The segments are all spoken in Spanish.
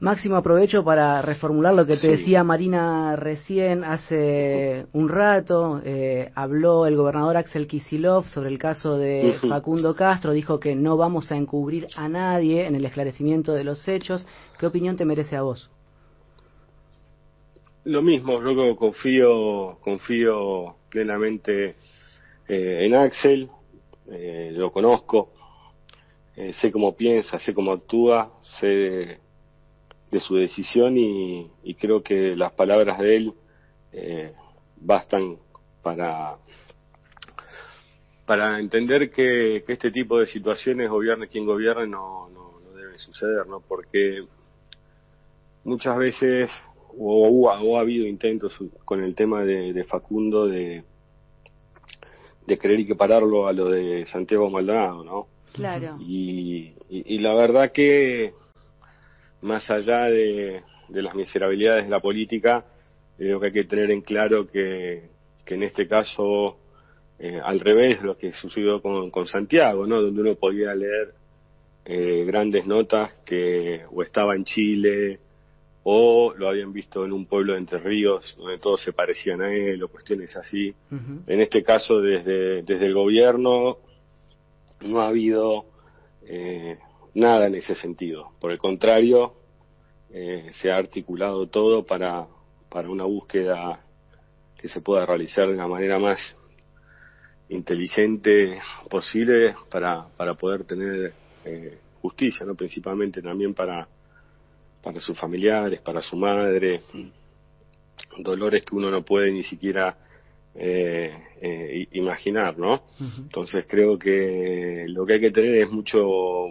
Máximo, aprovecho para reformular lo que te Sí. decía Marina recién. Hace un rato habló el gobernador Axel Kicillof sobre el caso de Facundo Castro, dijo que no vamos a encubrir a nadie en el esclarecimiento de los hechos. ¿Qué opinión te merece a vos? Lo mismo, yo confío plenamente en Axel, lo conozco, sé cómo piensa, sé cómo actúa, sé de su decisión y creo que las palabras de él bastan para entender que este tipo de situaciones, gobierne quien gobierne, no deben suceder, ¿no? Porque muchas veces o ha habido intentos con el tema de Facundo de querer equipararlo a lo de Santiago Maldonado, ¿no? Claro. Y la verdad que más allá de las miserabilidades de la política, creo que hay que tener en claro que en este caso, al revés de lo que sucedió con Santiago, ¿no? Donde uno podía leer grandes notas que o estaba en Chile o lo habían visto en un pueblo de Entre Ríos donde todos se parecían a él o cuestiones así. En este caso, desde el gobierno no ha habido nada en ese sentido. Por el contrario, se ha articulado todo para una búsqueda que se pueda realizar de la manera más inteligente posible para poder tener justicia, ¿no? Principalmente también para sus familiares, para su madre, dolores que uno no puede ni siquiera imaginar, ¿no? Entonces creo que lo que hay que tener es mucho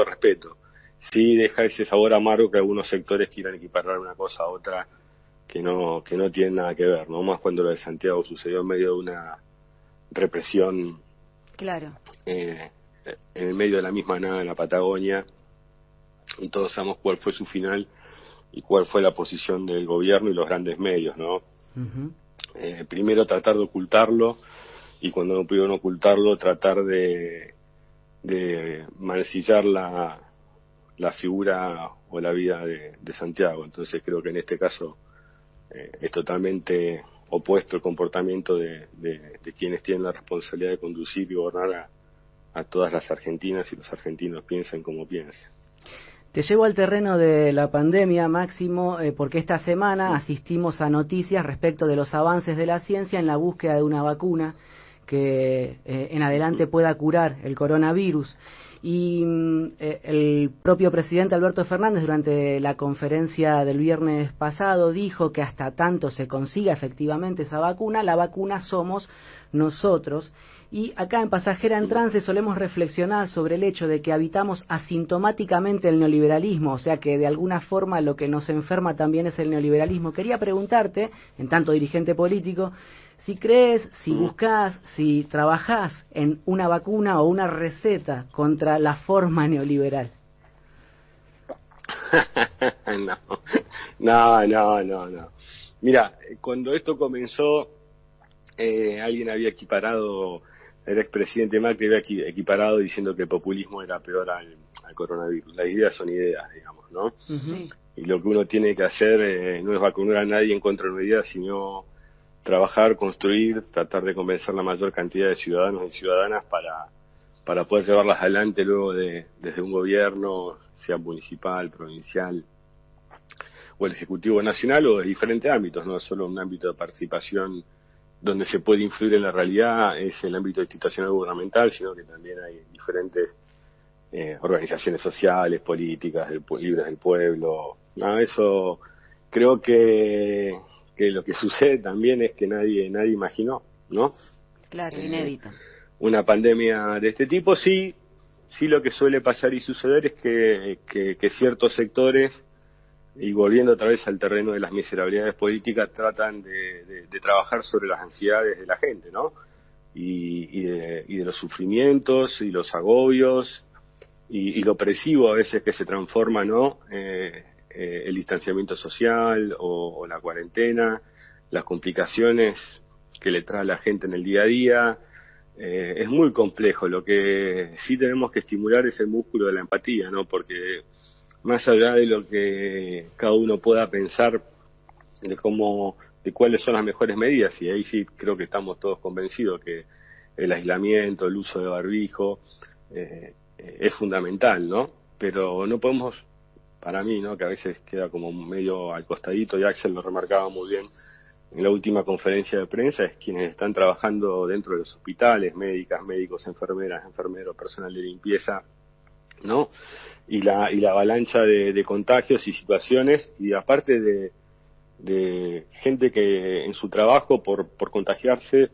respeto. Sí deja ese sabor amargo que algunos sectores quieran equiparar una cosa a otra que no tienen nada que ver, ¿no? Más cuando lo de Santiago sucedió en medio de una represión, Claro. en el medio de la misma nada en la Patagonia, y todos sabemos cuál fue su final y cuál fue la posición del gobierno y los grandes medios, ¿no? Primero tratar de ocultarlo, y cuando no pudieron ocultarlo, tratar de mancillar la figura o la vida de Santiago. Entonces creo que en este caso es totalmente opuesto el comportamiento de quienes tienen la responsabilidad de conducir y gobernar a todas las argentinas y los argentinos, piensen como piensen. Te llevo al terreno de la pandemia, Máximo, porque esta semana asistimos a noticias respecto de los avances de la ciencia en la búsqueda de una vacuna que en adelante pueda curar el coronavirus. Y el propio presidente Alberto Fernández, durante la conferencia del viernes pasado, dijo que hasta tanto se consiga efectivamente esa vacuna, la vacuna somos nosotros. Y acá en Pasajera en Trance solemos reflexionar sobre el hecho de que habitamos asintomáticamente el neoliberalismo, o sea que de alguna forma lo que nos enferma también es el neoliberalismo. Quería preguntarte, en tanto dirigente político, si crees, si buscás, si trabajás en una vacuna o una receta contra la forma neoliberal. No. Mira, cuando esto comenzó, alguien había equiparado, el expresidente Macri había equiparado diciendo que el populismo era peor al coronavirus. Las ideas son ideas, digamos, ¿no? Y lo que uno tiene que hacer no es vacunar a nadie en contra de una idea, sino trabajar, construir, tratar de convencer la mayor cantidad de ciudadanos y ciudadanas para poder llevarlas adelante luego desde un gobierno, sea municipal, provincial o el Ejecutivo Nacional, o de diferentes ámbitos, no solo un ámbito de participación donde se puede influir en la realidad, es el ámbito institucional gubernamental, sino que también hay diferentes organizaciones sociales, políticas, libres del pueblo. No, eso creo que lo que sucede también es que nadie imaginó, ¿no? Claro, inédito. Una pandemia de este tipo. Sí lo que suele pasar y suceder es que ciertos sectores, y volviendo otra vez al terreno de las miserabilidades políticas, tratan de trabajar sobre las ansiedades de la gente, ¿no? Y de los sufrimientos y los agobios y lo opresivo a veces que se transforma, ¿no? El distanciamiento social o la cuarentena, las complicaciones que le trae a la gente en el día a día. Es muy complejo. Lo que sí tenemos que estimular es el músculo de la empatía, ¿no? Porque más allá de lo que cada uno pueda pensar de cuáles son las mejores medidas, y ahí sí creo que estamos todos convencidos que el aislamiento, el uso de barbijo es fundamental, ¿no? Pero no podemos, para mí, ¿no?, que a veces queda como medio al costadito, y Axel lo remarcaba muy bien en la última conferencia de prensa, es quienes están trabajando dentro de los hospitales, médicas, médicos, enfermeras, enfermeros, personal de limpieza, ¿no? Y la avalancha de contagios y situaciones, y aparte de gente que en su trabajo por contagiarse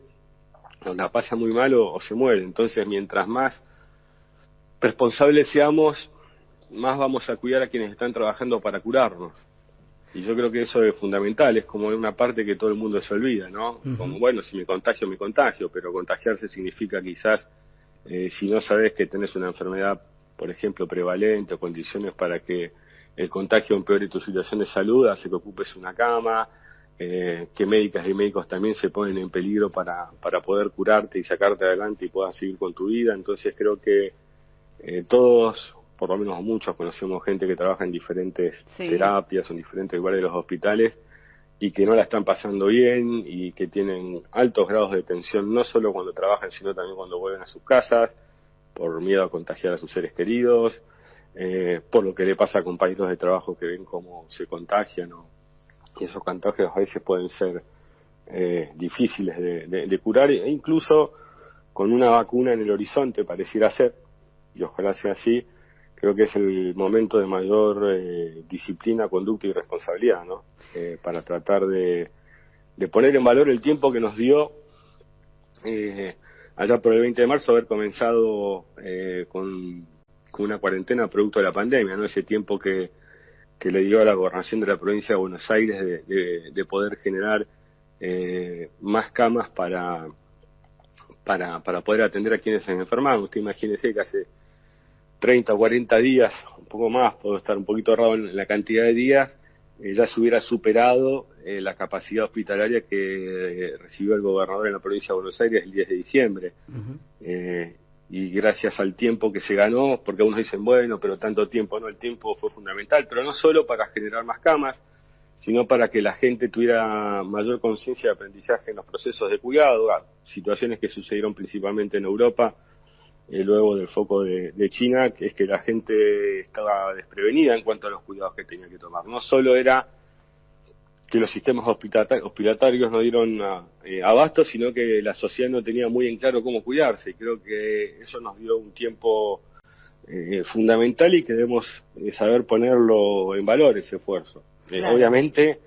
la pasa muy mal o se muere. Entonces, mientras más responsables seamos, más vamos a cuidar a quienes están trabajando para curarnos. Y yo creo que eso es fundamental, es como una parte que todo el mundo se olvida, ¿no? Uh-huh. Como, bueno, si me contagio, pero contagiarse significa quizás, si no sabes que tenés una enfermedad, por ejemplo, prevalente o condiciones para que el contagio empeore tu situación de salud, hace que ocupes una cama, que médicas y médicos también se ponen en peligro para poder curarte y sacarte adelante y puedas seguir con tu vida. Entonces creo que todos, por lo menos muchos, conocemos gente que trabaja en diferentes terapias o en diferentes lugares de los hospitales y que no la están pasando bien y que tienen altos grados de tensión, no solo cuando trabajan, sino también cuando vuelven a sus casas, por miedo a contagiar a sus seres queridos, por lo que le pasa a compañeros de trabajo que ven cómo se contagian, y esos contagios a veces pueden ser difíciles de curar, e incluso con una vacuna en el horizonte pareciera ser, y ojalá sea así. Creo que es el momento de mayor disciplina, conducta y responsabilidad, ¿no? Para tratar de poner en valor el tiempo que nos dio allá por el 20 de marzo haber comenzado con una cuarentena producto de la pandemia, ¿no? Ese tiempo que le dio a la gobernación de la provincia de Buenos Aires de poder generar más camas para poder atender a quienes se enfermaban. Usted imagínese que hace 30 o 40 días, un poco más, puedo estar un poquito errado en la cantidad de días, ya se hubiera superado la capacidad hospitalaria que recibió el gobernador en la provincia de Buenos Aires el 10 de diciembre. Uh-huh. Y gracias al tiempo que se ganó, porque algunos dicen, bueno, pero tanto tiempo, no, el tiempo fue fundamental, pero no solo para generar más camas, sino para que la gente tuviera mayor conciencia de aprendizaje en los procesos de cuidado, situaciones que sucedieron principalmente en Europa, luego del foco de China, que es que la gente estaba desprevenida en cuanto a los cuidados que tenía que tomar. No solo era que los sistemas hospitalarios no dieron abasto, sino que la sociedad no tenía muy en claro cómo cuidarse, y creo que eso nos dio un tiempo fundamental y que debemos saber ponerlo en valor, ese esfuerzo. Claro. Obviamente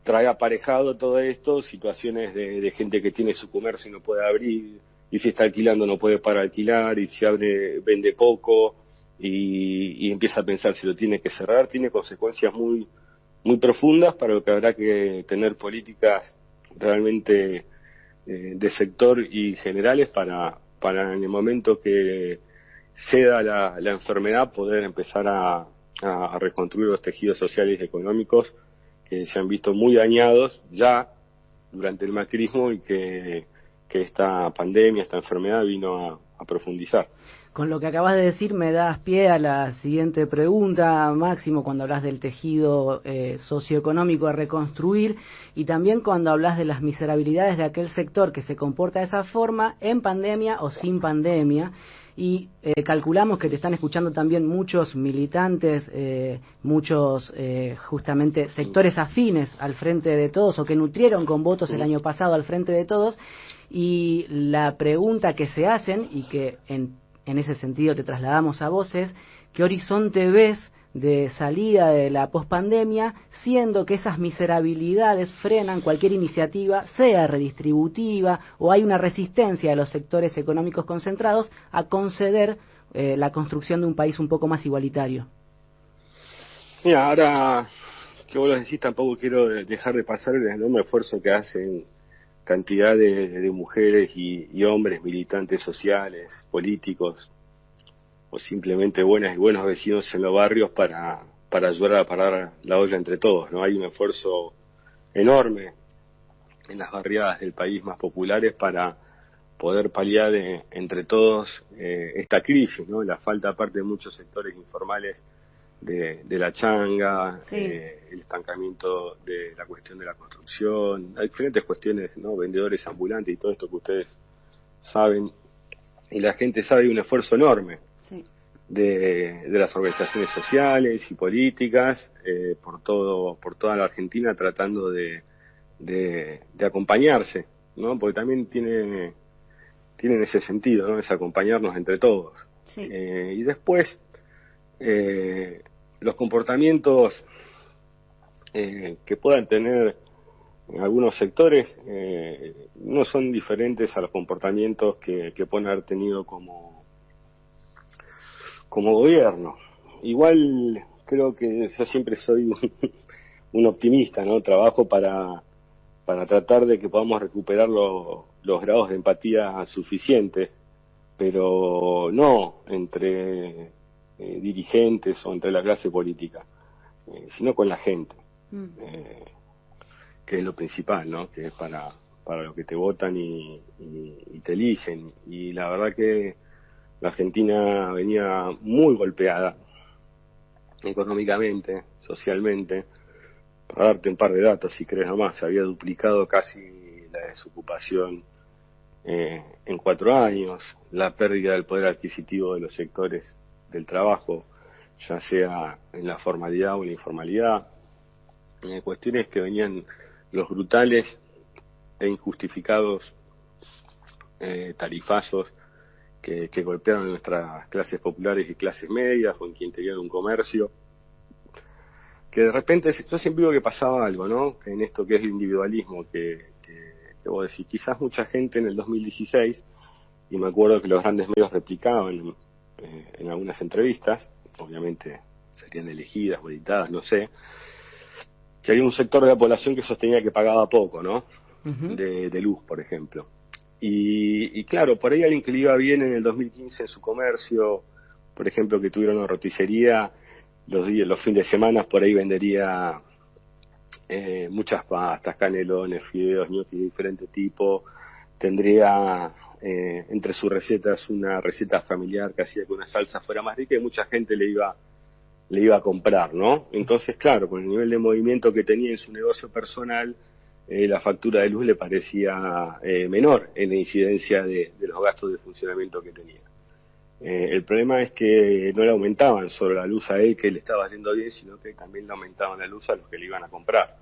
trae aparejado todo esto situaciones de gente que tiene su comercio y no puede abrir, y si está alquilando no puede parar alquilar, y si abre vende poco, y empieza a pensar si lo tiene que cerrar. Tiene consecuencias muy profundas, para lo que habrá que tener políticas realmente de sector y generales para en el momento que ceda la enfermedad poder empezar a reconstruir los tejidos sociales y económicos que se han visto muy dañados ya durante el macrismo y que esta pandemia, esta enfermedad vino a profundizar. Con lo que acabas de decir me das pie a la siguiente pregunta, Máximo, cuando hablas del tejido socioeconómico a reconstruir, y también cuando hablas de las miserabilidades de aquel sector que se comporta de esa forma en pandemia o sin pandemia. Y calculamos que te están escuchando también muchos militantes, muchos justamente sectores afines al Frente de Todos, o que nutrieron con votos el año pasado al Frente de Todos, y la pregunta que se hacen, y que en ese sentido te trasladamos a vos, es ¿qué horizonte ves de salida de la pospandemia, siendo que esas miserabilidades frenan cualquier iniciativa, sea redistributiva, o hay una resistencia de los sectores económicos concentrados a conceder la construcción de un país un poco más igualitario? Mira, ahora que vos lo decís, tampoco quiero dejar de pasar el enorme esfuerzo que hacen cantidad de mujeres y hombres, militantes sociales, políticos, o simplemente buenas y buenos vecinos en los barrios para ayudar a parar la olla entre todos, ¿no? Hay un esfuerzo enorme en las barriadas del país más populares para poder paliar entre todos esta crisis, ¿no? La falta, aparte de muchos sectores informales, de la changa, Sí. El estancamiento de la cuestión de la construcción, hay diferentes cuestiones, ¿no? Vendedores ambulantes y todo esto que ustedes saben, y la gente sabe, hay un esfuerzo enorme Sí. de las organizaciones sociales y políticas por toda la Argentina, tratando de acompañarse, ¿no? Porque también tiene ese sentido, ¿no? Es acompañarnos entre todos. Sí. Y después los comportamientos que puedan tener en algunos sectores no son diferentes a los comportamientos que pueden haber tenido como gobierno. Igual creo que yo siempre soy un optimista, ¿no? Trabajo para tratar de que podamos recuperar los grados de empatía suficientes, pero no entre dirigentes o entre la clase política, sino con la gente, que es lo principal, ¿no? Que es para lo que te votan y te eligen. Y la verdad que la Argentina venía muy golpeada económicamente, socialmente. Para darte un par de datos, si querés nomás, se había duplicado casi la desocupación en 4 años, la pérdida del poder adquisitivo de los sectores del trabajo, ya sea en la formalidad o en la informalidad, cuestiones que venían los brutales e injustificados tarifazos que golpearon a nuestras clases populares y clases medias, o en quien tenía un comercio, que de repente, yo siempre digo que pasaba algo, ¿no? Que en esto que es el individualismo, que vos decís, quizás mucha gente en el 2016, y me acuerdo que los grandes medios replicaban en algunas entrevistas, obviamente serían elegidas o editadas, no sé, que había un sector de la población que sostenía que pagaba poco, ¿no? Uh-huh. De luz, por ejemplo. Y claro, por ahí alguien que le iba bien en el 2015 en su comercio, por ejemplo, que tuviera una roticería, los fines de semana por ahí vendería muchas pastas, canelones, fideos, ñoquis de diferente tipo, tendría entre sus recetas una receta familiar que hacía que una salsa fuera más rica, y mucha gente le iba a comprar, ¿no? Entonces, claro, con el nivel de movimiento que tenía en su negocio personal, la factura de luz le parecía menor en la incidencia de los gastos de funcionamiento que tenía. El problema es que no le aumentaban solo la luz a él, que le estaba yendo bien, sino que también le aumentaban la luz a los que le iban a comprar.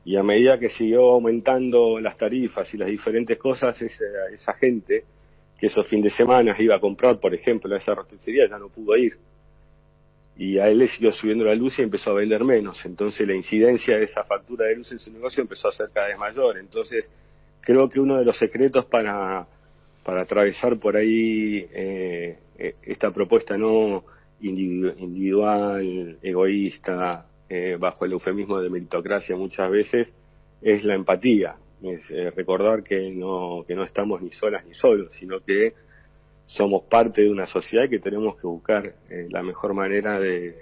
Y a medida que siguió aumentando las tarifas y las diferentes cosas, esa gente que esos fines de semana iba a comprar, por ejemplo, a esa roticería, ya no pudo ir. Y a él le siguió subiendo la luz y empezó a vender menos. Entonces la incidencia de esa factura de luz en su negocio empezó a ser cada vez mayor. Entonces creo que uno de los secretos para atravesar por ahí esta propuesta no individual, egoísta, bajo el eufemismo de meritocracia muchas veces, es la empatía, es recordar que no estamos ni solas ni solos, sino que somos parte de una sociedad y que tenemos que buscar la mejor manera de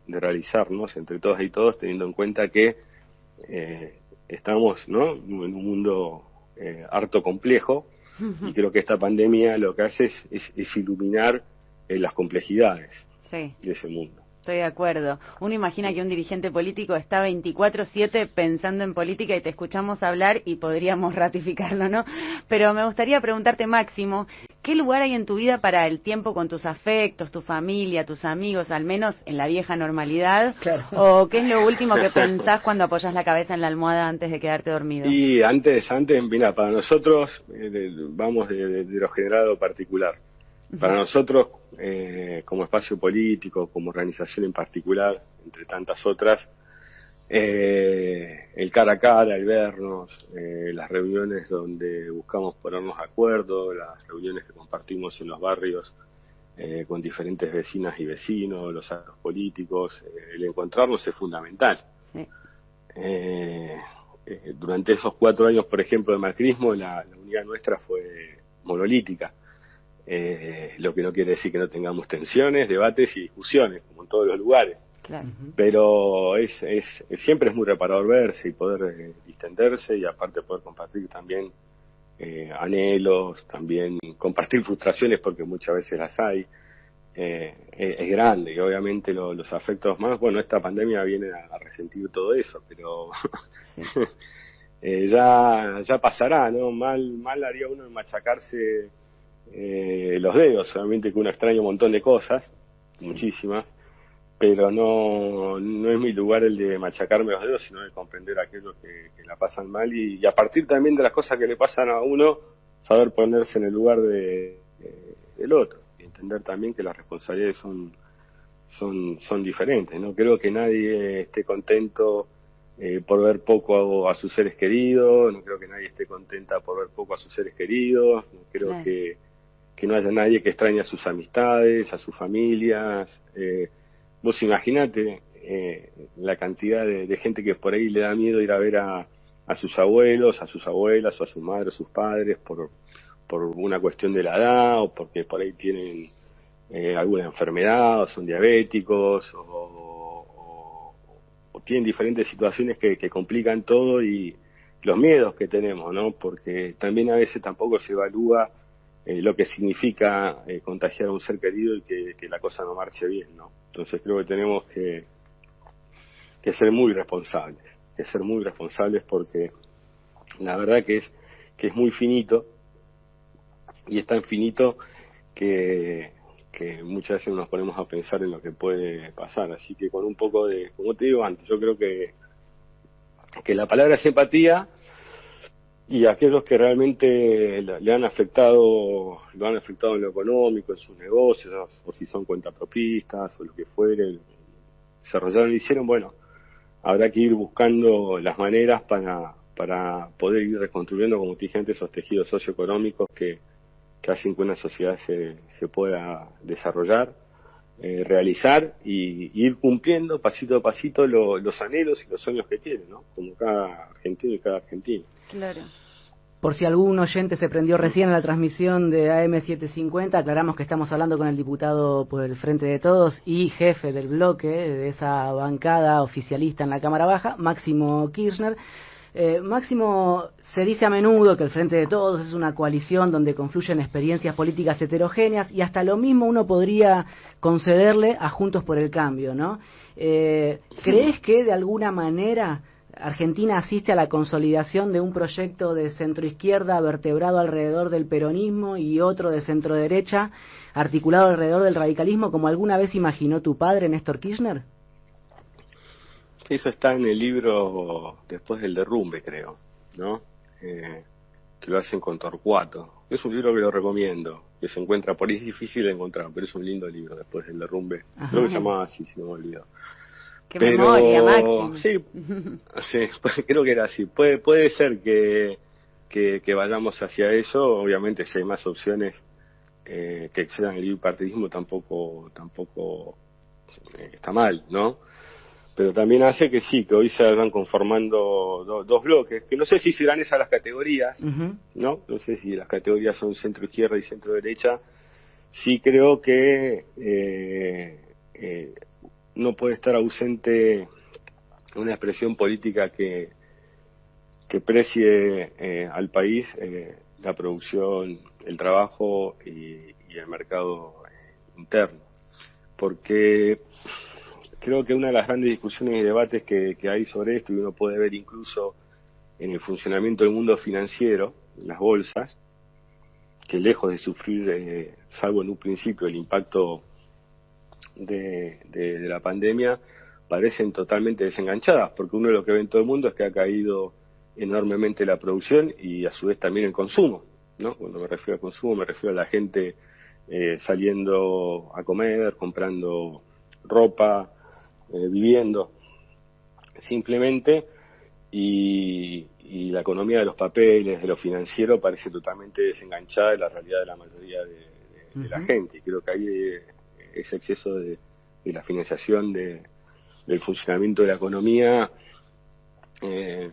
realizarnos entre todas y todos, teniendo en cuenta que estamos, ¿no?, en un mundo harto complejo. Y creo que esta pandemia lo que hace es iluminar las complejidades de ese mundo. Estoy de acuerdo. Uno imagina que un dirigente político está 24/7 pensando en política y te escuchamos hablar y podríamos ratificarlo, ¿no? Pero me gustaría preguntarte, Máximo, ¿qué lugar hay en tu vida para el tiempo con tus afectos, tu familia, tus amigos, al menos en la vieja normalidad? Claro. ¿O qué es lo último que pensás cuando apoyas la cabeza en la almohada antes de quedarte dormido? Y antes, mira, para nosotros, vamos de lo general a lo particular. Para nosotros, como espacio político, como organización en particular, entre tantas otras, el cara a cara, el vernos, las reuniones donde buscamos ponernos de acuerdo, las reuniones que compartimos en los barrios con diferentes vecinas y vecinos, los actos políticos, el encontrarnos es fundamental. Sí. Durante esos 4 años, por ejemplo, de macrismo, la unidad nuestra fue monolítica. Lo que no quiere decir que no tengamos tensiones, debates y discusiones, como en todos los lugares. Claro. Pero siempre es muy reparador verse y poder distenderse, y aparte poder compartir también anhelos, también compartir frustraciones, porque muchas veces las hay, es grande, y obviamente los afectos más, bueno, esta pandemia viene a resentir todo eso, pero ya pasará, ¿no? Mal haría uno en machacarse los dedos, solamente que uno extraña un montón de cosas, muchísimas, pero no es mi lugar el de machacarme los dedos, sino de comprender a aquellos que la pasan mal, y a partir también de las cosas que le pasan a uno, saber ponerse en el lugar del otro, y entender también que las responsabilidades son diferentes. No creo que nadie esté contento por ver poco a sus seres queridos, no creo que nadie esté contenta por ver poco a sus seres queridos, no creo que no haya nadie que extrañe a sus amistades, a sus familias. Vos imaginate la cantidad de gente que por ahí le da miedo ir a ver a sus abuelos, a sus abuelas, o a sus madres, a sus padres, por una cuestión de la edad, o porque por ahí tienen alguna enfermedad, o son diabéticos, o tienen diferentes situaciones que complican todo, y los miedos que tenemos, ¿no? Porque también a veces tampoco se evalúa lo que significa contagiar a un ser querido y que la cosa no marche bien, ¿no? Entonces creo que tenemos que ser muy responsables, porque la verdad que es muy finito, y es tan finito que muchas veces nos ponemos a pensar en lo que puede pasar. Así que con un poco de, como te digo antes, yo creo que la palabra es empatía, y aquellos que realmente lo han afectado en lo económico, en sus negocios, o si son cuentapropistas, o lo que fuere, desarrollaron y hicieron, bueno, habrá que ir buscando las maneras para poder ir reconstruyendo, como te dije antes, esos tejidos socioeconómicos que hacen que una sociedad se pueda desarrollar, realizar, y ir cumpliendo pasito a pasito los anhelos y los sueños que tiene, ¿no? Como cada argentino y cada argentina. Claro. Por si algún oyente se prendió recién a la transmisión de AM750, aclaramos que estamos hablando con el diputado por el Frente de Todos y jefe del bloque de esa bancada oficialista en la Cámara Baja, Máximo Kirchner. Máximo, se dice a menudo que el Frente de Todos es una coalición donde confluyen experiencias políticas heterogéneas, y hasta lo mismo uno podría concederle a Juntos por el Cambio, ¿no? ¿Crees que de alguna manera Argentina asiste a la consolidación de un proyecto de centroizquierda vertebrado alrededor del peronismo y otro de centroderecha articulado alrededor del radicalismo, como alguna vez imaginó tu padre, Néstor Kirchner? Eso está en el libro Después del derrumbe, creo, ¿no? Que lo hacen con Torcuato. Es un libro que lo recomiendo, que se encuentra por ahí, es difícil de encontrar, pero es un lindo libro, Después del derrumbe. Ajá. Creo que se llamaba así, si no me olvido. Qué memoria, Máximo. Sí, creo que era así. Puede ser que vayamos hacia eso. Obviamente, si hay más opciones que excedan el bipartidismo, tampoco está mal, ¿no? Pero también hace que sí, que hoy se van conformando dos bloques, que no sé si serán esas las categorías, ¿no? No sé si las categorías son centro izquierda y centro derecha. Sí creo que no puede estar ausente una expresión política que precie al país la producción, el trabajo y el mercado interno. Porque creo que una de las grandes discusiones y debates que hay sobre esto, y uno puede ver incluso en el funcionamiento del mundo financiero, en las bolsas, que lejos de sufrir, salvo en un principio, el impacto de la pandemia, parecen totalmente desenganchadas, porque uno lo que ve en todo el mundo es que ha caído enormemente la producción y a su vez también el consumo, ¿no? Cuando me refiero al consumo me refiero a la gente saliendo a comer, comprando ropa, viviendo simplemente, y la economía de los papeles, de lo financiero, parece totalmente desenganchada de la realidad de la mayoría de la gente. Y creo que ahí ese exceso de la financiación del funcionamiento de la economía,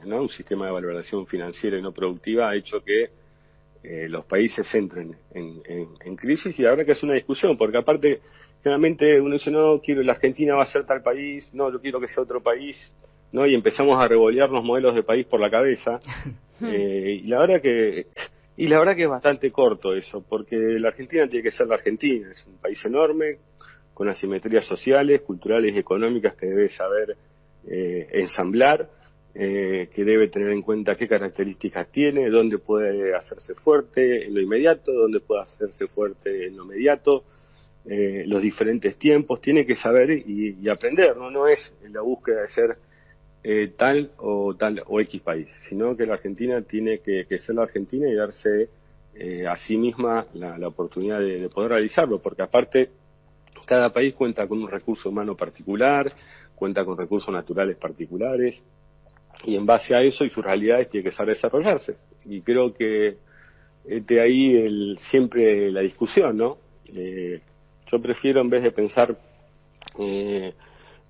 ¿no? Un sistema de valoración financiera y no productiva ha hecho que los países entren en crisis, y habrá que hacer una discusión, porque aparte generalmente uno dice, no, la Argentina va a ser tal país, no, yo quiero que sea otro país, ¿no? Y empezamos a revolear los modelos de país por la cabeza. Y la verdad que es bastante corto eso, porque la Argentina tiene que ser la Argentina, es un país enorme, con asimetrías sociales, culturales y económicas que debe saber ensamblar, que debe tener en cuenta qué características tiene, dónde puede hacerse fuerte en lo inmediato, dónde puede hacerse fuerte en lo inmediato, los diferentes tiempos, tiene que saber y aprender, no es la búsqueda de ser tal o X país, sino que la Argentina tiene que ser la Argentina y darse a sí misma la oportunidad de poder realizarlo, porque aparte cada país cuenta con un recurso humano particular, cuenta con recursos naturales particulares, y en base a eso y sus realidades tiene que saber desarrollarse. Y creo que de ahí siempre la discusión, ¿no? Yo prefiero, en vez de pensar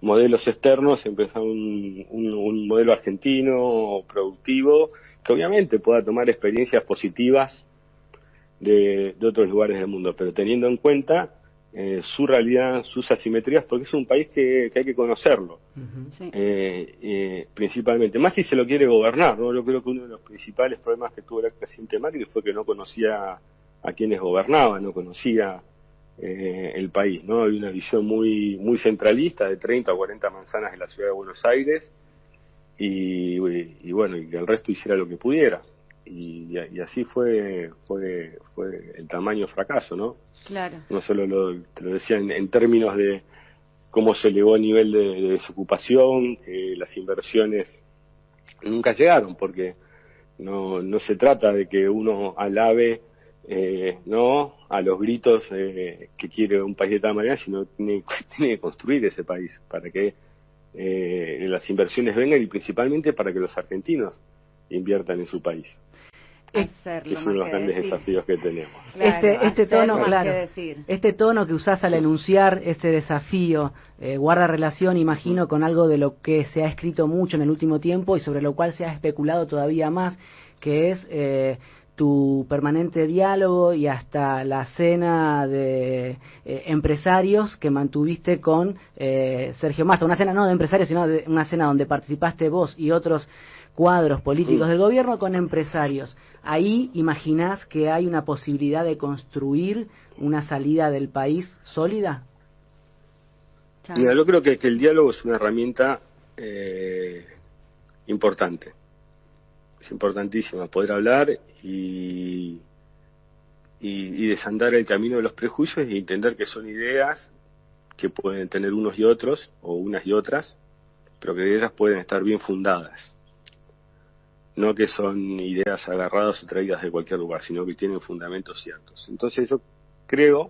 modelos externos, empezar un modelo argentino productivo que obviamente pueda tomar experiencias positivas de otros lugares del mundo, pero teniendo en cuenta su realidad, sus asimetrías, porque es un país que hay que conocerlo. Uh-huh. Sí. Principalmente, más si se lo quiere gobernar, ¿no? Yo creo que uno de los principales problemas que tuvo el presidente Macri fue que no conocía a quienes gobernaban, no conocía el país, ¿no? Había una visión muy centralista de 30 o 40 manzanas de la ciudad de Buenos Aires y bueno, y que el resto hiciera lo que pudiera. Y así fue el tamaño fracaso, ¿no? Claro. No solo te lo decía en términos de cómo se elevó el nivel de desocupación, que las inversiones nunca llegaron, porque no se trata de que uno alabe no a los gritos que quiere un país de tal manera, sino tiene que construir ese país para que las inversiones vengan y principalmente para que los argentinos inviertan en su país. Hacerlo, es uno de los grandes desafíos que tenemos. Claro, este tono que usás al enunciar ese desafío guarda relación, imagino, con algo de lo que se ha escrito mucho en el último tiempo y sobre lo cual se ha especulado todavía más, que es tu permanente diálogo y hasta la cena de empresarios que mantuviste con Sergio Massa. Una cena no de empresarios, sino de una cena donde participaste vos y otros cuadros políticos del gobierno con empresarios. Ahí imaginás que hay una posibilidad de construir una salida del país sólida. Mira, yo creo que el diálogo es una herramienta importante. Es importantísima poder hablar y desandar el camino de los prejuicios y entender que son ideas que pueden tener unos y otros, o unas y otras, pero que ellas pueden estar bien fundadas. No que son ideas agarradas o traídas de cualquier lugar, sino que tienen fundamentos ciertos. Entonces yo creo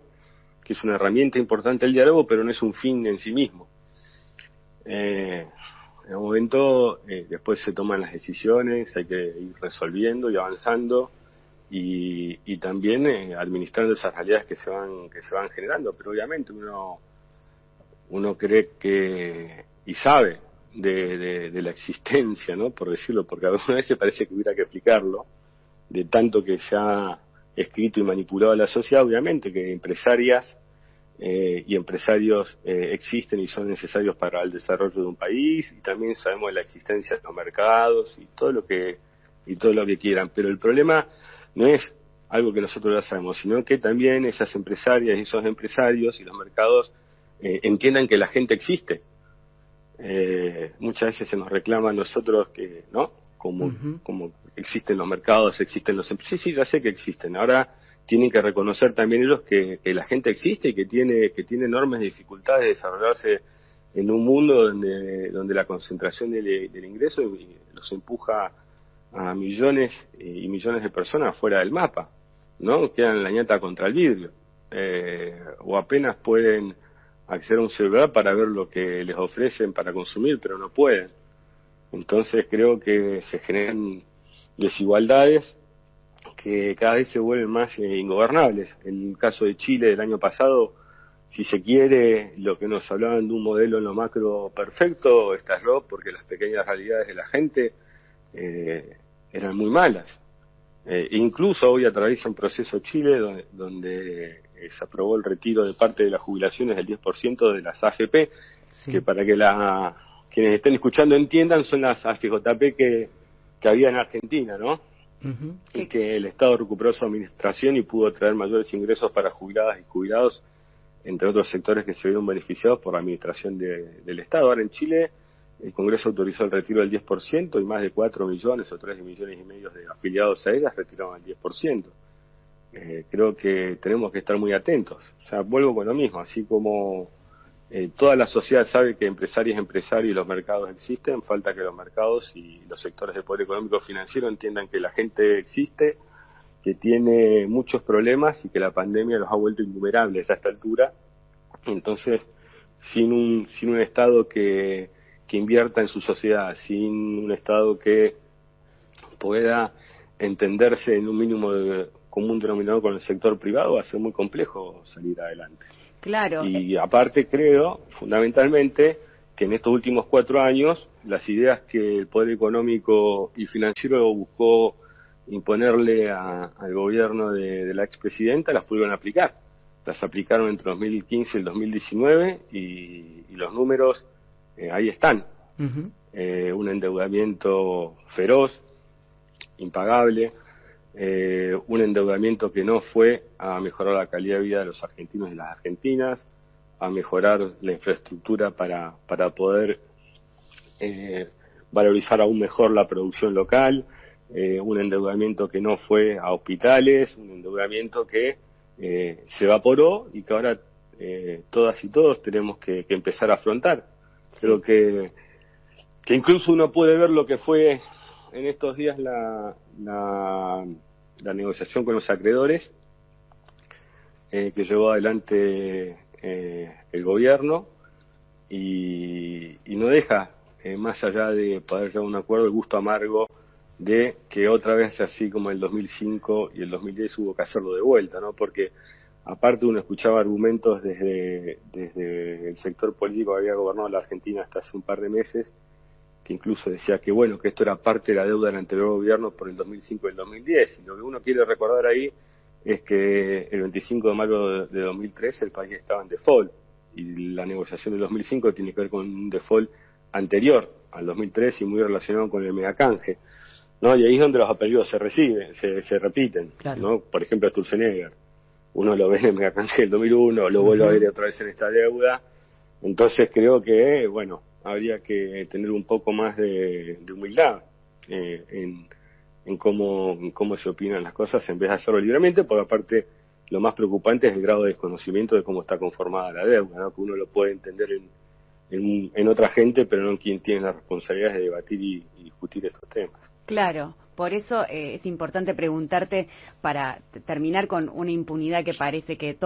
que es una herramienta importante el diálogo, pero no es un fin en sí mismo. En un momento después se toman las decisiones, hay que ir resolviendo y avanzando y también administrando esas realidades que se van generando, pero obviamente uno cree que y sabe de la existencia, ¿no? Por decirlo, porque a veces parece que hubiera que explicarlo, de tanto que se ha escrito y manipulado a la sociedad, obviamente que empresarias y empresarios existen y son necesarios para el desarrollo de un país, y también sabemos de la existencia de los mercados y todo lo que quieran, pero el problema no es algo que nosotros ya sabemos, sino que también esas empresarias y esos empresarios y los mercados entiendan que la gente existe. Muchas veces se nos reclama a nosotros que no, como existen los mercados, existen los empresarios. Sí, ya sé que existen. Ahora tienen que reconocer también ellos que la gente existe y que tiene enormes dificultades de desarrollarse en un mundo donde la concentración del ingreso los empuja a millones y millones de personas fuera del mapa, ¿no? Quedan la ñata contra el vidrio, o apenas pueden acceder a un celular para ver lo que les ofrecen para consumir, pero no pueden. Entonces creo que se generan desigualdades que cada vez se vuelven más ingobernables. En el caso de Chile del año pasado, si se quiere, lo que nos hablaban de un modelo en lo macro perfecto estalló porque las pequeñas realidades de la gente eran muy malas. Incluso hoy atraviesa un proceso Chile donde se aprobó el retiro de parte de las jubilaciones del 10% de las AFP, sí. Que para que quienes estén escuchando entiendan, son las AFJP que había en Argentina, ¿no? Uh-huh. Y que el Estado recuperó su administración y pudo traer mayores ingresos para jubiladas y jubilados entre otros sectores que se vieron beneficiados por la administración del Estado. Ahora en Chile el Congreso autorizó el retiro del 10% y más de 4 millones o 3 millones y medio de afiliados a ellas retiraron el 10%. Creo que tenemos que estar muy atentos. O sea, vuelvo con lo mismo, así como toda la sociedad sabe que empresarios y los mercados existen, falta que los mercados y los sectores de poder económico financiero entiendan que la gente existe, que tiene muchos problemas y que la pandemia los ha vuelto innumerables a esta altura. Entonces, sin un Estado que invierta en su sociedad, sin un Estado que pueda entenderse en un mínimo común denominador con el sector privado, va a ser muy complejo salir adelante. Claro. Y aparte creo, fundamentalmente, que en estos últimos 4 años, las ideas que el poder económico y financiero buscó imponerle al gobierno de la expresidenta, las pudieron aplicar. Las aplicaron entre 2015 y el 2019 y los números ahí están. Uh-huh. Un endeudamiento feroz, impagable, un endeudamiento que no fue a mejorar la calidad de vida de los argentinos y las argentinas, a mejorar la infraestructura para poder valorizar aún mejor la producción local, un endeudamiento que no fue a hospitales, un endeudamiento que se evaporó y que ahora todas y todos tenemos que empezar a afrontar. Creo que incluso uno puede ver lo que fue en estos días la negociación con los acreedores que llevó adelante el gobierno y no deja, más allá de poder llegar a un acuerdo, el gusto amargo de que otra vez, así como el 2005 y el 2010, hubo que hacerlo de vuelta, ¿no? Porque aparte uno escuchaba argumentos desde el sector político que había gobernado la Argentina hasta hace un par de meses, que incluso decía que bueno, que esto era parte de la deuda del anterior gobierno por el 2005 y el 2010. Y lo que uno quiere recordar ahí es que el 25 de mayo de 2013 el país estaba en default, y la negociación del 2005 tiene que ver con un default anterior al 2003 y muy relacionado con el megacanje, ¿no? Y ahí es donde los apellidos se repiten, claro. ¿No? Por ejemplo, Sturzenegger, uno lo ve en el megacanje del 2001, lo vuelve a ver otra vez en esta deuda. Entonces creo que, bueno, habría que tener un poco más de humildad en cómo se opinan las cosas en vez de hacerlo libremente, porque aparte lo más preocupante es el grado de desconocimiento de cómo está conformada la deuda, ¿no? Que uno lo puede entender en otra gente, pero no en quien tiene la responsabilidad de debatir y discutir estos temas. Claro, por eso es importante preguntarte, para terminar con una impunidad que parece que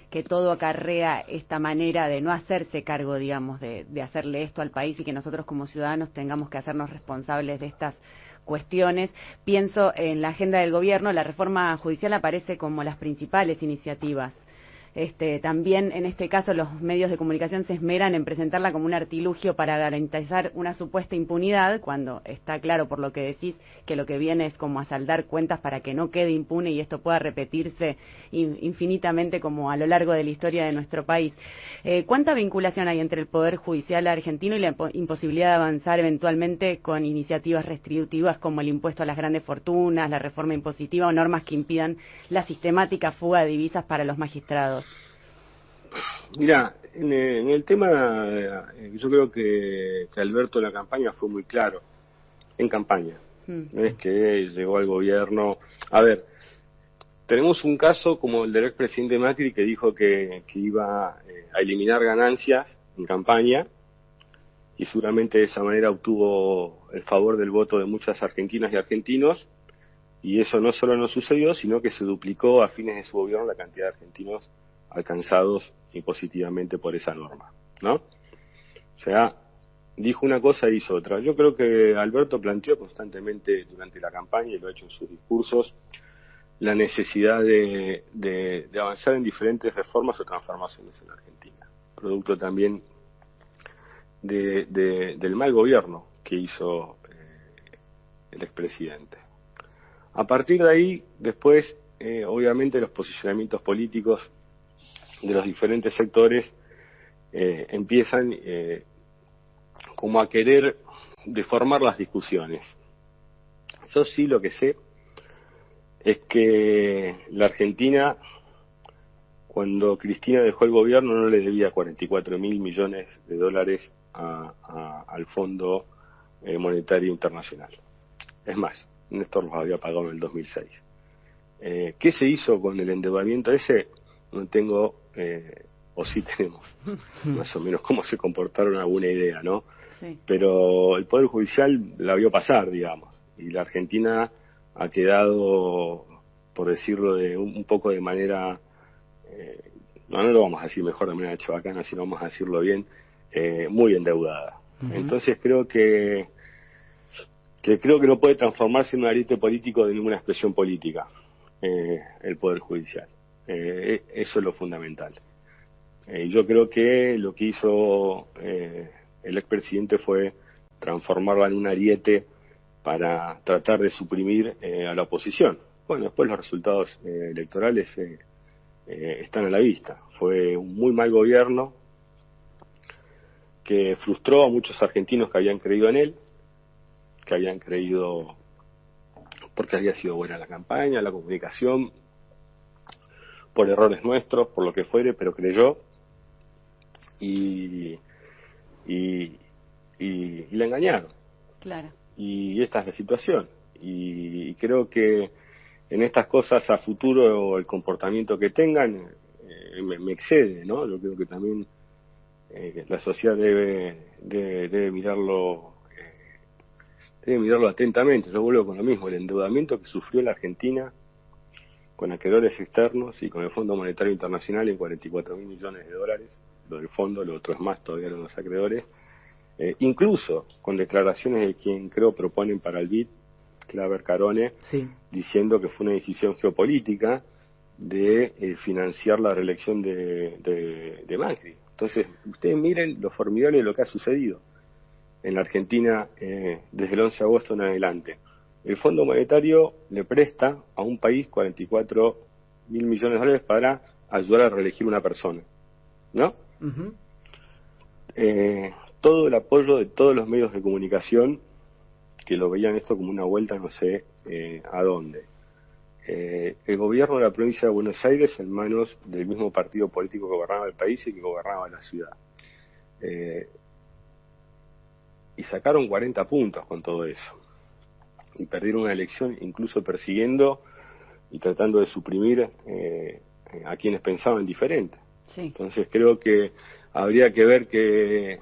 que todo acarrea esta manera de no hacerse cargo, digamos, de hacerle esto al país, y que nosotros como ciudadanos tengamos que hacernos responsables de estas cuestiones. Pienso en la agenda del gobierno, la reforma judicial aparece como las principales iniciativas. También en este caso los medios de comunicación se esmeran en presentarla como un artilugio para garantizar una supuesta impunidad, cuando está claro, por lo que decís, que lo que viene es como a saldar cuentas para que no quede impune y esto pueda repetirse infinitamente como a lo largo de la historia de nuestro país. ¿Cuánta vinculación hay entre el Poder Judicial argentino y la imposibilidad de avanzar eventualmente con iniciativas restrictivas como el impuesto a las grandes fortunas, la reforma impositiva o normas que impidan la sistemática fuga de divisas para los magistrados? Mira, en el tema, yo creo que Alberto en la campaña fue muy claro, en campaña. No es que llegó al gobierno. A ver, tenemos un caso como el del expresidente Macri, que dijo que iba a eliminar ganancias en campaña, y seguramente de esa manera obtuvo el favor del voto de muchas argentinas y argentinos, y eso no solo no sucedió, sino que se duplicó a fines de su gobierno la cantidad de argentinos alcanzados impositivamente por esa norma, ¿no? O sea, dijo una cosa e hizo otra. Yo creo que Alberto planteó constantemente durante la campaña, y lo ha hecho en sus discursos, la necesidad de avanzar en diferentes reformas o transformaciones en la Argentina, producto también del mal gobierno que hizo el expresidente. A partir de ahí, después, obviamente los posicionamientos políticos de los diferentes sectores empiezan como a querer deformar las discusiones. Yo sí lo que sé es que la Argentina, cuando Cristina dejó el gobierno no le debía 44.000 millones de dólares al Fondo Monetario Internacional. Es más, Néstor los había pagado en el 2006. ¿Qué se hizo con el endeudamiento ese? No tengo, o sí tenemos, más o menos cómo se comportaron, alguna idea, ¿no? Sí. Pero el Poder Judicial la vio pasar, digamos, y la Argentina ha quedado, por decirlo un poco de manera, no lo vamos a decir mejor de manera chabacana, sino vamos a decirlo bien, muy endeudada. Entonces creo que no puede transformarse en un ariete político de ninguna expresión política, el Poder Judicial. Eso es lo fundamental. Yo creo que lo que hizo el expresidente fue transformarla en un ariete para tratar de suprimir a la oposición. Bueno, después los resultados electorales están a la vista. Fue un muy mal gobierno que frustró a muchos argentinos que habían creído en él, que habían creído porque había sido buena la campaña, la comunicación, por errores nuestros, por lo que fuere, pero creyó y la engañaron. Claro. Y esta es la situación. Y creo que en estas cosas a futuro el comportamiento que tengan me excede, ¿no? Yo creo que también la sociedad debe mirarlo atentamente. Yo vuelvo con lo mismo, el endeudamiento que sufrió la Argentina con acreedores externos y con el Fondo Monetario Internacional en 44.000 millones de dólares, lo del fondo, lo otro es más todavía de los acreedores, incluso con declaraciones de quien creo proponen para el BID, Claver Carone, sí, diciendo que fue una decisión geopolítica de financiar la reelección de Macri. Entonces, ustedes miren lo formidable de lo que ha sucedido en la Argentina desde el 11 de agosto en adelante. El Fondo Monetario le presta a un país 44.000 millones de dólares para ayudar a reelegir una persona, ¿no? Uh-huh. Todo el apoyo de todos los medios de comunicación que lo veían esto como una vuelta no sé a dónde. El gobierno de la provincia de Buenos Aires en manos del mismo partido político que gobernaba el país y que gobernaba la ciudad. Y sacaron 40 puntos con todo eso. Y perdieron una elección incluso persiguiendo y tratando de suprimir a quienes pensaban diferente. Sí. Entonces creo que habría que ver que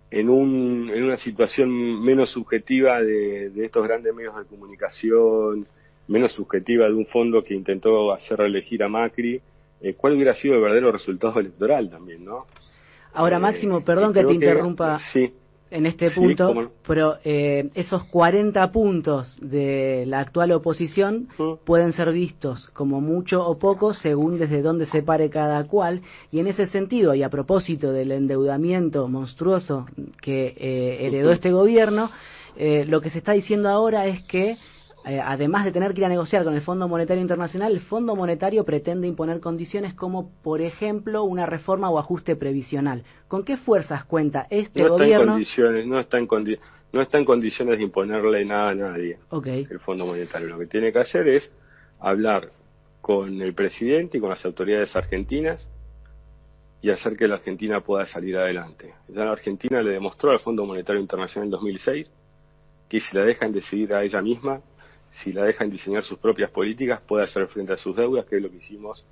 en una situación menos subjetiva de estos grandes medios de comunicación, menos subjetiva de un fondo que intentó hacer reelegir a Macri, cuál hubiera sido el verdadero resultado electoral también, ¿no? Ahora, Máximo, perdón que te interrumpa. Sí. En este Sí, punto, no. pero esos 40 puntos de la actual oposición pueden ser vistos como mucho o poco según desde dónde se pare cada cual, y en ese sentido, y a propósito del endeudamiento monstruoso que heredó este gobierno, lo que se está diciendo ahora es que además de tener que ir a negociar con el Fondo Monetario Internacional, el Fondo Monetario pretende imponer condiciones como, por ejemplo, una reforma o ajuste previsional. ¿Con qué fuerzas cuenta este gobierno? No está en condiciones de imponerle nada a nadie. Okay. El Fondo Monetario lo que tiene que hacer es hablar con el presidente y con las autoridades argentinas y hacer que la Argentina pueda salir adelante. Ya la Argentina le demostró al Fondo Monetario Internacional en 2006 que si la dejan decidir a ella misma, si la dejan diseñar sus propias políticas, puede hacer frente a sus deudas, que es lo que hicimos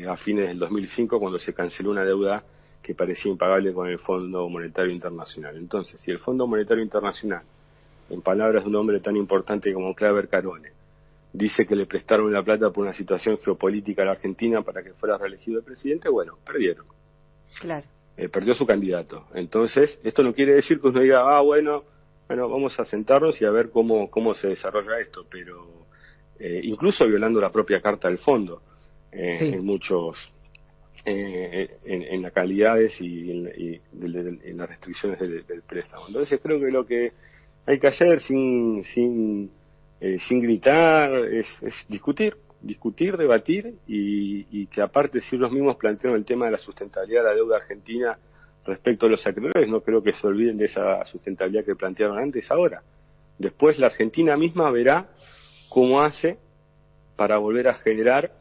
a fines del 2005 cuando se canceló una deuda que parecía impagable con el Fondo Monetario Internacional. Entonces, si el Fondo Monetario Internacional, en palabras de un hombre tan importante como Claver Carone, dice que le prestaron la plata por una situación geopolítica a la Argentina para que fuera reelegido el presidente, bueno, perdieron. Claro. Perdió su candidato. Entonces, esto no quiere decir que uno diga, bueno, vamos a sentarnos y a ver cómo se desarrolla esto, pero incluso violando la propia carta del fondo sí. En muchos en las calidades y en las restricciones del préstamo. Entonces creo que lo que hay que hacer sin gritar es discutir, debatir y que aparte si ellos mismos plantearon el tema de la sustentabilidad de la deuda argentina respecto a los acreedores, no creo que se olviden de esa sustentabilidad que plantearon antes, ahora. Después la Argentina misma verá cómo hace para volver a generar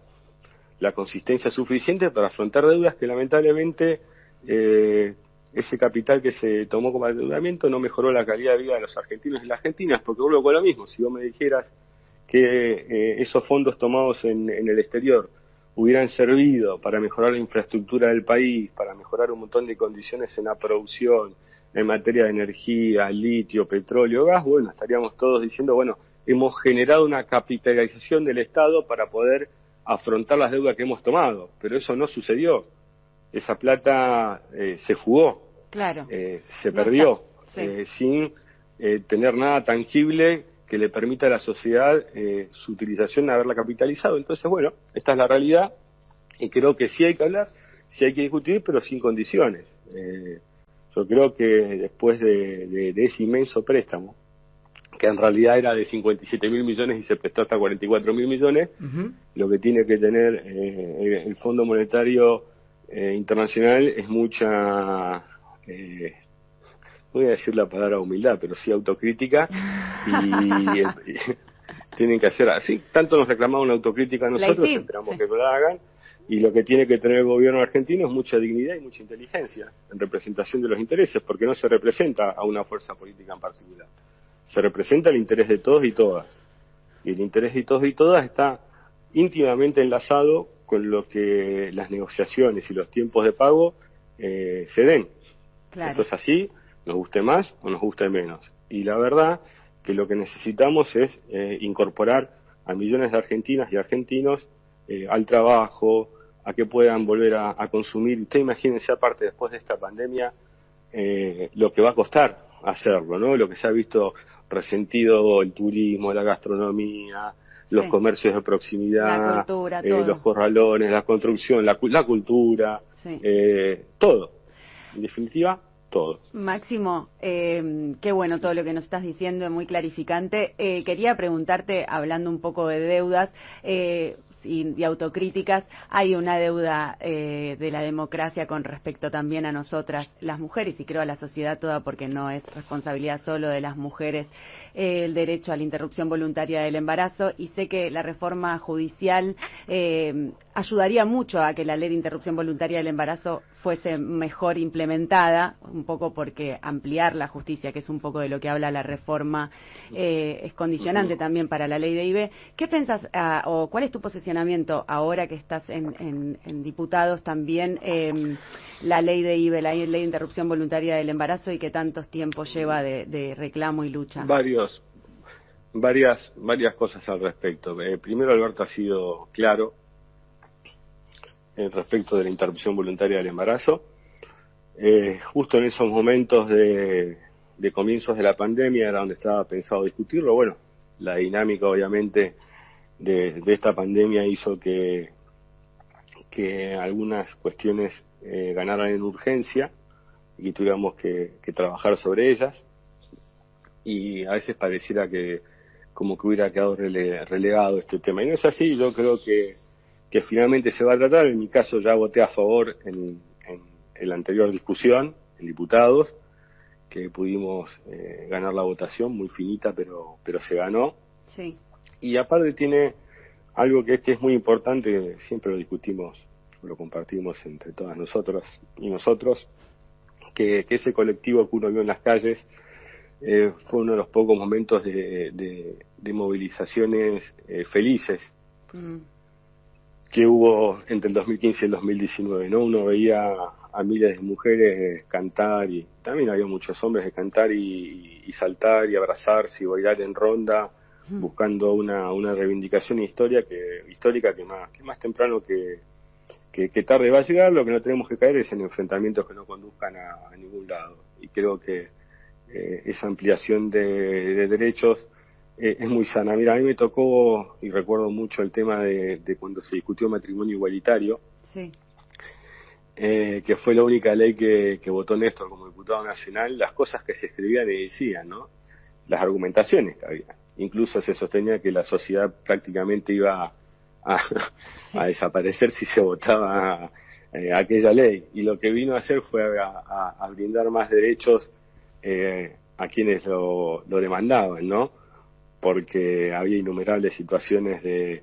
la consistencia suficiente para afrontar deudas que lamentablemente ese capital que se tomó como endeudamiento no mejoró la calidad de vida de los argentinos y las argentinas, porque vuelvo con lo mismo. Si vos me dijeras que esos fondos tomados en el exterior hubieran servido para mejorar la infraestructura del país, para mejorar un montón de condiciones en la producción, en materia de energía, litio, petróleo, gas, bueno, estaríamos todos diciendo, bueno, hemos generado una capitalización del Estado para poder afrontar las deudas que hemos tomado, pero eso no sucedió. Esa plata se fugó, claro, se perdió, sí. sin tener nada tangible que le permita a la sociedad su utilización de haberla capitalizado. Entonces, bueno, esta es la realidad y creo que sí hay que hablar, sí hay que discutir, pero sin condiciones. Yo creo que después de ese inmenso préstamo, que en realidad era de 57.000 millones y se prestó hasta 44.000 millones, lo que tiene que tener el Fondo Monetario Internacional es mucha, voy a decir la palabra humildad, pero sí autocrítica, y tienen que hacer así. Tanto nos reclamaban una autocrítica a nosotros, esperamos que lo hagan, y lo que tiene que tener el gobierno argentino es mucha dignidad y mucha inteligencia en representación de los intereses, porque no se representa a una fuerza política en particular, se representa el interés de todos y todas, y el interés de todos y todas está íntimamente enlazado con lo que las negociaciones y los tiempos de pago se den. Claro. Esto es así, nos guste más o nos guste menos. Y la verdad que lo que necesitamos es incorporar a millones de argentinas y argentinos al trabajo, a que puedan volver a consumir. Usted imagínense, aparte, después de esta pandemia, lo que va a costar hacerlo, ¿no? Lo que se ha visto resentido, el turismo, la gastronomía, los comercios de proximidad, la cultura, los corralones, la construcción, la cultura, todo. En definitiva, todo. Máximo, qué bueno todo lo que nos estás diciendo, es muy clarificante. Quería preguntarte, hablando un poco de deudas y autocríticas, hay una deuda de la democracia con respecto también a nosotras, las mujeres, y creo a la sociedad toda, porque no es responsabilidad solo de las mujeres el derecho a la interrupción voluntaria del embarazo, y sé que la reforma judicial ayudaría mucho a que la ley de interrupción voluntaria del embarazo fuese mejor implementada, un poco porque ampliar la justicia, que es un poco de lo que habla la reforma, es condicionante también para la ley de IVE. ¿Qué pensás, o cuál es tu posicionamiento ahora que estás en diputados también, la ley de IVE, la ley de interrupción voluntaria del embarazo, y que tantos tiempos lleva de reclamo y lucha? Varias cosas al respecto. Primero, Alberto ha sido claro respecto de la interrupción voluntaria del embarazo. Justo en esos momentos de comienzos de la pandemia era donde estaba pensado discutirlo. Bueno, la dinámica obviamente de esta pandemia hizo que algunas cuestiones ganaran en urgencia y tuviéramos que trabajar sobre ellas, y a veces pareciera que como que hubiera quedado relegado este tema, y no es así. Yo creo que finalmente se va a tratar. En mi caso ya voté a favor en la anterior discusión en diputados, que pudimos ganar la votación, muy finita, pero se ganó. Sí. Y aparte tiene algo que es muy importante, siempre lo discutimos, lo compartimos entre todas nosotras y nosotros, que ese colectivo que uno vio en las calles fue uno de los pocos momentos de movilizaciones felices que hubo entre el 2015 y el 2019, ¿no? Uno veía a miles de mujeres cantar, y también había muchos hombres de cantar y saltar y abrazarse y bailar en ronda, buscando una reivindicación histórica que más temprano que tarde va a llegar. Lo que no tenemos que caer es en enfrentamientos que no conduzcan a ningún lado, y creo que esa ampliación de derechos es muy sana. Mira, a mí me tocó, y recuerdo mucho el tema de cuando se discutió matrimonio igualitario, sí. Que fue la única ley que votó Néstor como diputado nacional. Las cosas que se escribían y decían, ¿no? Las argumentaciones que había. Incluso se sostenía que la sociedad prácticamente iba a desaparecer si se votaba aquella ley. Y lo que vino a hacer fue a brindar más derechos a quienes lo demandaban, ¿no? Porque había innumerables situaciones de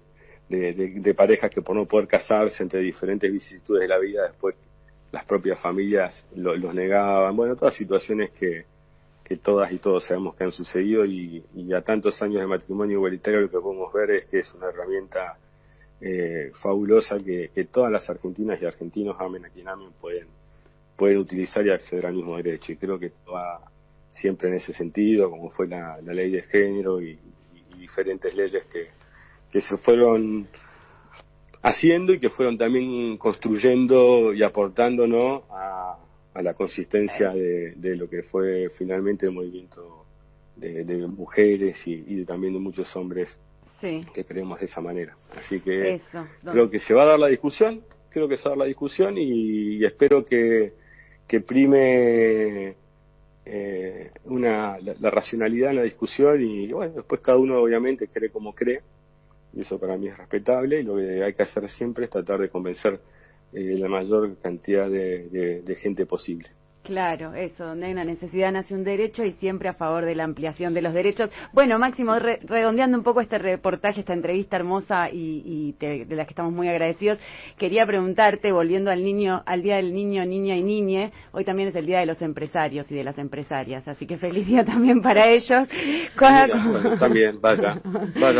de parejas que por no poder casarse entre diferentes vicisitudes de la vida, después las propias familias los negaban. Bueno, todas situaciones que todas y todos sabemos que han sucedido, y a tantos años de matrimonio igualitario lo que podemos ver es que es una herramienta fabulosa que todas las argentinas y argentinos, amen a quien amen, pueden utilizar y acceder al mismo derecho. Y creo que va siempre en ese sentido, como fue la ley de género y diferentes leyes que se fueron haciendo y que fueron también construyendo y aportando, ¿no?, a la consistencia de lo que fue finalmente el movimiento de mujeres y también de muchos hombres que creemos de esa manera. Así que creo que se va a dar la discusión, y espero que prime la racionalidad en la discusión, y bueno, después cada uno obviamente cree como cree, y eso para mí es respetable, y lo que hay que hacer siempre es tratar de convencer la mayor cantidad de gente posible. Claro, eso, donde hay una necesidad nace un derecho, y siempre a favor de la ampliación de los derechos. Bueno, Máximo, redondeando un poco este reportaje, esta entrevista hermosa y de la que estamos muy agradecidos, quería preguntarte, volviendo al Día del Niño, Niña y Niñe, hoy también es el Día de los Empresarios y de las Empresarias, así que feliz día también para ellos. Bueno, también, vaya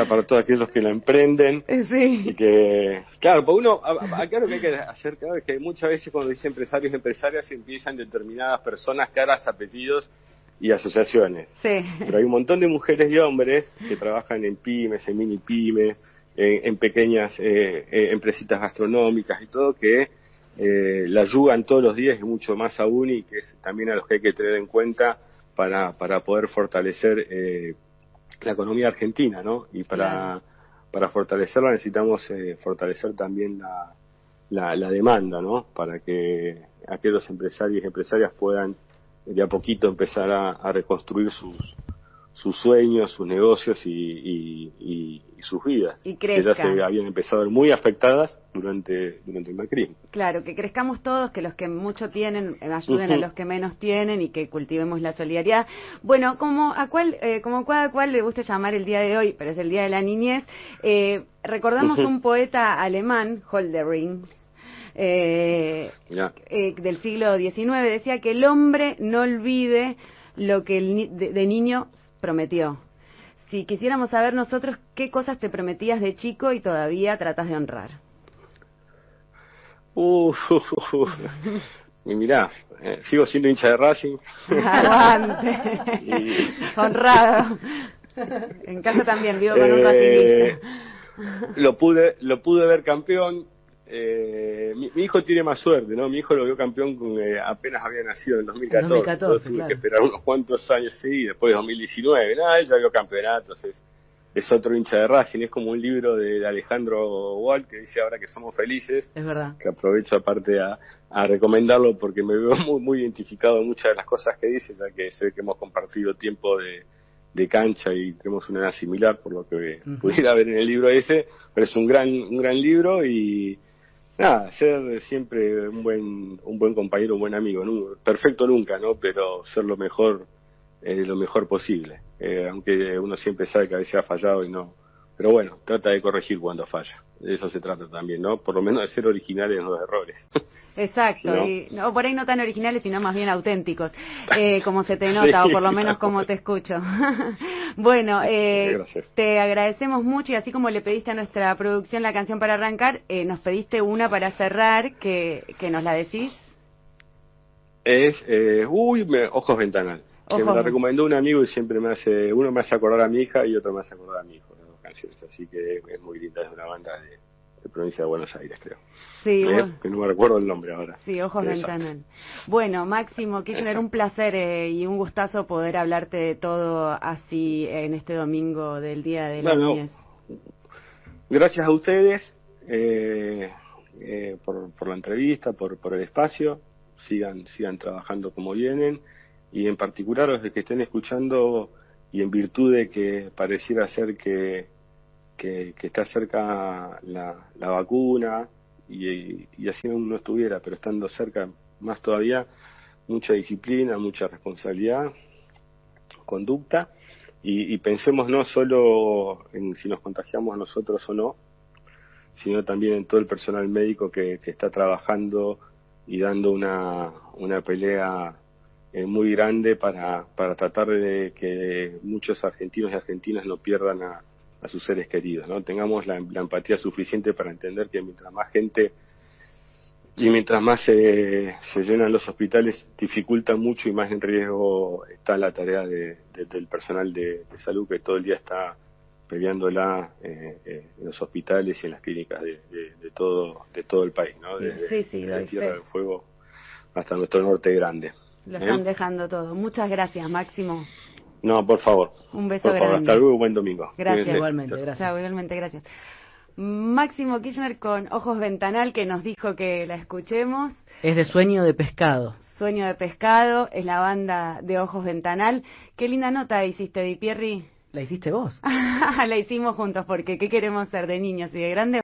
para todos aquellos que la emprenden. Sí. Y que, claro, pues acá lo que hay que hacer, claro, es que muchas veces cuando dice empresarios y empresarias empiezan determinadas personas, caras, apellidos y asociaciones. Sí. Pero hay un montón de mujeres y hombres que trabajan en pymes, en mini pymes, en pequeñas empresitas gastronómicas y todo, que la ayudan todos los días y mucho más aún, y que es también a los que hay que tener en cuenta para poder fortalecer la economía argentina, ¿no? Y para fortalecerla necesitamos fortalecer también la demanda, ¿no? Para que aquellos empresarios y empresarias puedan de a poquito empezar a reconstruir sus sueños, sus negocios y sus vidas, y que ya se habían empezado a ver muy afectadas durante el macrismo. Claro, que crezcamos todos, que los que mucho tienen ayuden a los que menos tienen, y que cultivemos la solidaridad. Bueno, como cada cual le guste llamar el día de hoy, pero es el Día de la Niñez, recordamos un poeta alemán, Hölderlin, del siglo XIX, decía que el hombre no olvide lo que de niño prometió. Si quisiéramos saber nosotros qué cosas te prometías de chico y todavía tratas de honrar. Y mirá, sigo siendo hincha de Racing. Aguante. Honrado. En casa también vivo con un racingista. Lo pude ver campeón. Mi hijo tiene más suerte, ¿no? Mi hijo lo vio campeón apenas había nacido en 2014. Tuve que esperar unos cuantos años, sí, después de 2019. Él ya vio campeonatos, es otro hincha de Racing. Es como un libro de Alejandro Walt que dice Ahora que somos felices. Es verdad. Que aprovecho aparte a recomendarlo porque me veo muy, muy identificado en muchas de las cosas que dice, ya que sé que hemos compartido tiempo de cancha y tenemos una edad similar, por lo que pudiera ver en el libro ese. Pero es un gran libro, y nada, ser siempre un buen compañero, un buen amigo, ¿no? Perfecto nunca, ¿no? Pero ser lo mejor posible, aunque uno siempre sabe que a veces ha fallado y no, pero bueno, trata de corregir cuando falla. De eso se trata también, ¿no? Por lo menos de ser originales en los errores. Exacto, ¿No? y no, por ahí no tan originales, sino más bien auténticos, como se te nota, o por lo menos como te escucho. Bueno, te agradecemos mucho, y así como le pediste a nuestra producción la canción para arrancar, nos pediste una para cerrar, que nos la decís. Es Ojos Ventanal, que me la recomendó un amigo, y siempre uno me hace acordar a mi hija y otro me hace acordar a mi hijo, las dos canciones, así que es muy linda. Es una banda de provincia de Buenos Aires, creo. Sí, que no me recuerdo el nombre ahora. Sí, Ojos Ventanal. Bueno, Máximo Kirchner, un placer y un gustazo poder hablarte de todo así en este domingo del Día de la Niñez. Gracias a ustedes por la entrevista, por el espacio. Sigan trabajando como vienen, y en particular los que estén escuchando, y en virtud de que pareciera ser que está cerca la vacuna, y así no estuviera, pero estando cerca más todavía, mucha disciplina, mucha responsabilidad, conducta, y pensemos no solo en si nos contagiamos nosotros o no, sino también en todo el personal médico que está trabajando y dando una pelea muy grande para tratar de que muchos argentinos y argentinas no pierdan a sus seres queridos, ¿no? Tengamos la empatía suficiente para entender que mientras más gente y mientras más se llenan los hospitales, dificulta mucho y más en riesgo está la tarea del personal de salud, que todo el día está peleándola en los hospitales y en las clínicas de todo el país, ¿no? Desde la Tierra del Fuego hasta nuestro norte grande. Lo están dejando todo. Muchas gracias, Máximo. No, por favor. Un beso por favor, grande. hasta luego, buen domingo. Gracias. Cuídense. Igualmente, gracias. Chao, igualmente, gracias. Máximo Kirchner con Ojos Ventanal, que nos dijo que la escuchemos. Es de Sueño de Pescado. Sueño de Pescado, es la banda de Ojos Ventanal. Qué linda nota hiciste, Di Pierri. ¿La hiciste vos? La hicimos juntos, porque ¿qué queremos ser de niños y de grandes?